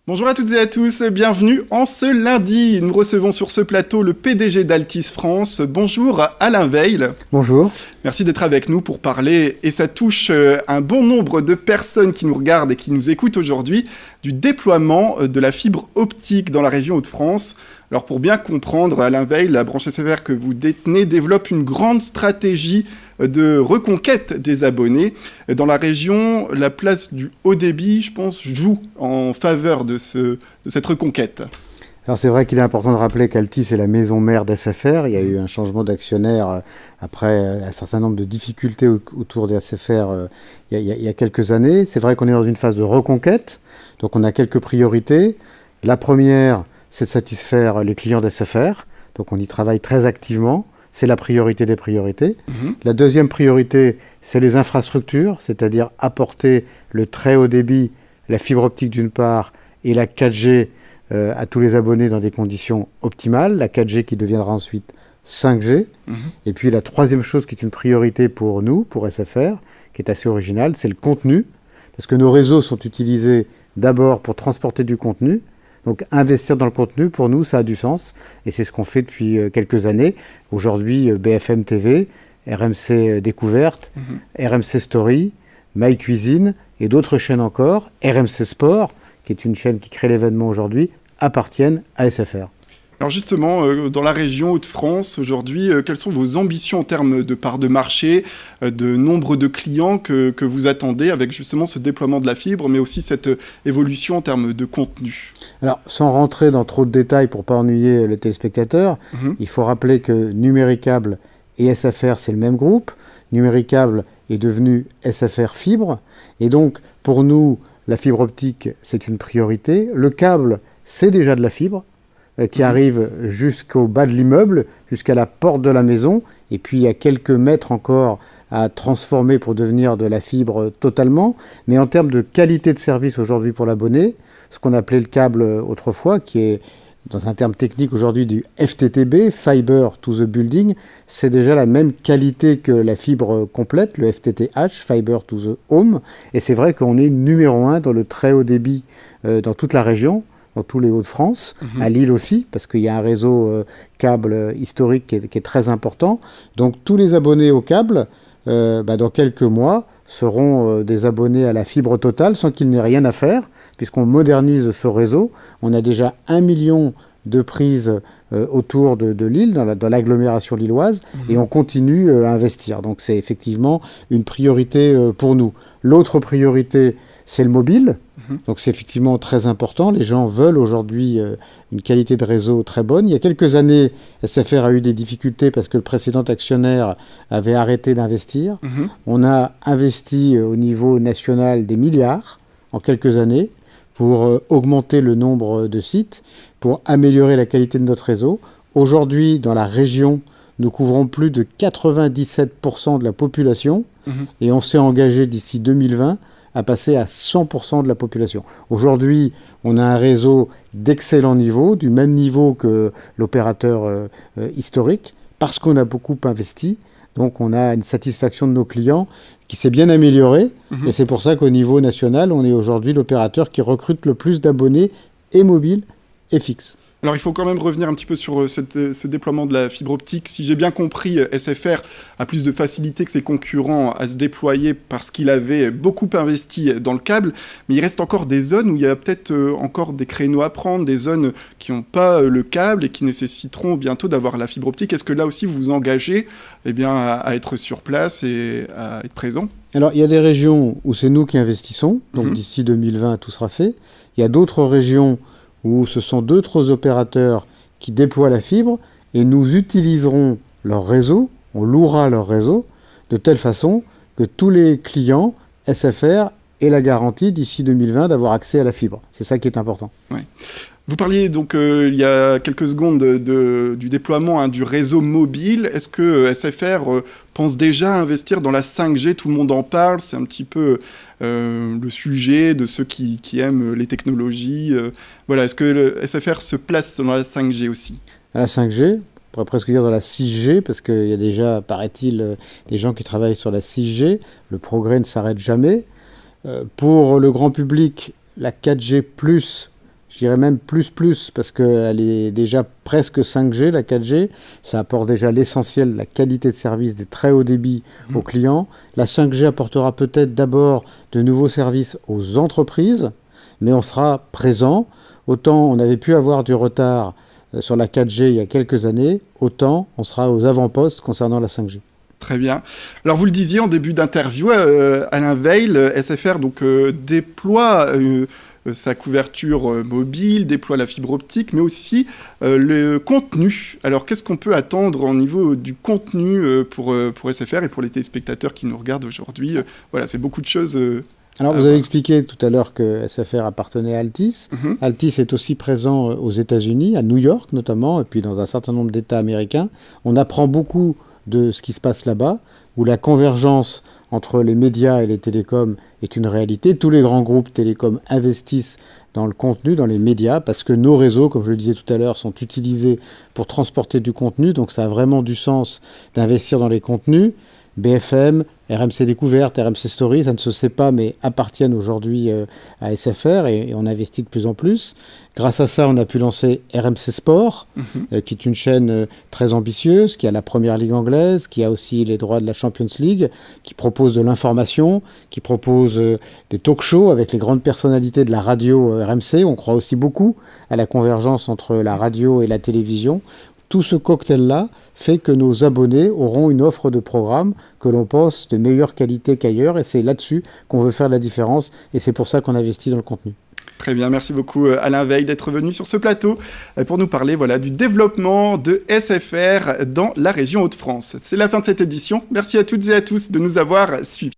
Bonjour à toutes et à tous, bienvenue en ce lundi. Nous recevons sur ce plateau le PDG d'Altis France. Bonjour Alain Veil. Bonjour. Merci d'être avec nous pour parler, et ça touche un bon nombre de personnes qui nous regardent et qui nous écoutent aujourd'hui, du déploiement de la fibre optique dans la région Hauts-de-France. Alors pour bien comprendre, Alain Veil, la branche SFR que vous détenez développe une grande stratégie de reconquête des abonnés. Dans la région, la place du haut débit, je pense, joue en faveur de cette reconquête. Alors c'est vrai qu'il est important de rappeler qu'Altis est la maison mère d'SFR. Il y a eu un changement d'actionnaire après un certain nombre de difficultés autour des SFR il y a quelques années. C'est vrai qu'on est dans une phase de reconquête, donc on a quelques priorités. La première, c'est de satisfaire les clients d'SFR, donc on y travaille très activement. C'est la priorité des priorités. La deuxième priorité, c'est les infrastructures, c'est-à-dire apporter le très haut débit, la fibre optique d'une part, et la 4G à tous les abonnés dans des conditions optimales. La 4G qui deviendra ensuite 5G. Et puis la troisième chose qui est une priorité pour nous, pour SFR, qui est assez originale, c'est le contenu. Parce que nos réseaux sont utilisés d'abord pour transporter du contenu. Donc investir dans le contenu, pour nous, ça a du sens. Et c'est ce qu'on fait depuis quelques années. Aujourd'hui, BFM TV, RMC Découverte, RMC Story, My Cuisine et d'autres chaînes encore, RMC Sport, qui est une chaîne qui crée l'événement aujourd'hui, appartiennent à SFR. Alors justement, dans la région Hauts-de-France, aujourd'hui, quelles sont vos ambitions en termes de part de marché, de nombre de clients que vous attendez avec justement ce déploiement de la fibre, mais aussi cette évolution en termes de contenu? Alors, sans rentrer dans trop de détails pour ne pas ennuyer le téléspectateur, il faut rappeler que Numéricable et SFR, c'est le même groupe. Numéricable est devenu SFR Fibre. Et donc, pour nous, la fibre optique, c'est une priorité. Le câble, c'est déjà de la fibre qui arrive jusqu'au bas de l'immeuble, jusqu'à la porte de la maison, et puis il y a quelques mètres encore à transformer pour devenir de la fibre totalement. Mais en termes de qualité de service aujourd'hui pour l'abonné, ce qu'on appelait le câble autrefois, qui est dans un terme technique aujourd'hui du FTTB, Fiber to the Building, c'est déjà la même qualité que la fibre complète, le FTTH, Fiber to the Home, et c'est vrai qu'on est numéro 1 dans le très haut débit dans toute la région, dans tous les Hauts-de-France, à Lille aussi, parce qu'il y a un réseau câble historique qui est très important. Donc tous les abonnés au câble, dans quelques mois, seront des abonnés à la fibre totale sans qu'il n'ait rien à faire, puisqu'on modernise ce réseau. On a déjà 1 million de prises autour de Lille, dans l'agglomération lilloise, et on continue à investir. Donc c'est effectivement une priorité pour nous. L'autre priorité, c'est le mobile. Donc c'est effectivement très important. Les gens veulent aujourd'hui une qualité de réseau très bonne. Il y a quelques années, SFR a eu des difficultés parce que le précédent actionnaire avait arrêté d'investir. On a investi au niveau national des milliards en quelques années pour augmenter le nombre de sites, pour améliorer la qualité de notre réseau. Aujourd'hui, dans la région, nous couvrons plus de 97% de la population et on s'est engagé d'ici 2020 à passer à 100% de la population. Aujourd'hui, on a un réseau d'excellent niveau, du même niveau que l'opérateur historique, parce qu'on a beaucoup investi. Donc on a une satisfaction de nos clients qui s'est bien améliorée. Et c'est pour ça qu'au niveau national, on est aujourd'hui l'opérateur qui recrute le plus d'abonnés et mobiles et fixes. Alors il faut quand même revenir un petit peu sur ce déploiement de la fibre optique. Si j'ai bien compris, SFR a plus de facilité que ses concurrents à se déployer parce qu'il avait beaucoup investi dans le câble, mais il reste encore des zones où il y a peut-être encore des créneaux à prendre, des zones qui n'ont pas le câble et qui nécessiteront bientôt d'avoir la fibre optique. Est-ce que là aussi vous vous engagez à être sur place et à être présent? Alors il y a des régions où c'est nous qui investissons, donc d'ici 2020 tout sera fait. Il y a d'autres régions où ce sont d'autres opérateurs qui déploient la fibre et nous utiliserons leur réseau, on louera leur réseau, de telle façon que tous les clients SFR aient la garantie d'ici 2020 d'avoir accès à la fibre. C'est ça qui est important. Ouais. Vous parliez donc il y a quelques secondes du déploiement du réseau mobile. Est-ce que SFR pense déjà à investir dans la 5G? Tout le monde en parle, c'est un petit peu le sujet de ceux qui aiment les technologies. Voilà, est-ce que le SFR se place dans la 5G aussi? À la 5G, on pourrait presque dire dans la 6G, parce qu'il y a déjà, paraît-il, des gens qui travaillent sur la 6G. Le progrès ne s'arrête jamais. Pour le grand public, la 4G+, Je dirais même plus, parce qu'elle est déjà presque 5G, la 4G. Ça apporte déjà l'essentiel, la qualité de service des très hauts débits aux clients. La 5G apportera peut-être d'abord de nouveaux services aux entreprises, mais on sera présent. Autant on avait pu avoir du retard sur la 4G il y a quelques années, autant on sera aux avant-postes concernant la 5G. Très bien. Alors vous le disiez en début d'interview, Alain Veil, SFR donc, déploie sa couverture mobile, déploie la fibre optique, mais aussi le contenu. Alors qu'est-ce qu'on peut attendre au niveau du contenu pour SFR et pour les téléspectateurs qui nous regardent aujourd'hui? Voilà, c'est beaucoup de choses. Alors vous avez expliqué tout à l'heure que SFR appartenait à Altice. Altice est aussi présent aux États-Unis, à New York notamment, et puis dans un certain nombre d'États américains. On apprend beaucoup de ce qui se passe là-bas, où la convergence entre les médias et les télécoms est une réalité. Tous les grands groupes télécoms investissent dans le contenu, dans les médias, parce que nos réseaux, comme je le disais tout à l'heure, sont utilisés pour transporter du contenu, donc ça a vraiment du sens d'investir dans les contenus. BFM, RMC Découverte, RMC Story, ça ne se sait pas, mais appartiennent aujourd'hui à SFR et on investit de plus en plus. Grâce à ça, on a pu lancer RMC Sport, qui est une chaîne très ambitieuse, qui a la première ligue anglaise, qui a aussi les droits de la Champions League, qui propose de l'information, qui propose des talk-shows avec les grandes personnalités de la radio RMC. On croit aussi beaucoup à la convergence entre la radio et la télévision. Tout ce cocktail-là fait que nos abonnés auront une offre de programme que l'on pense de meilleure qualité qu'ailleurs, et c'est là-dessus qu'on veut faire la différence, et c'est pour ça qu'on investit dans le contenu. Très bien, merci beaucoup Alain Veil d'être venu sur ce plateau pour nous parler du développement de SFR dans la région Hauts-de-France. C'est la fin de cette édition. Merci à toutes et à tous de nous avoir suivis.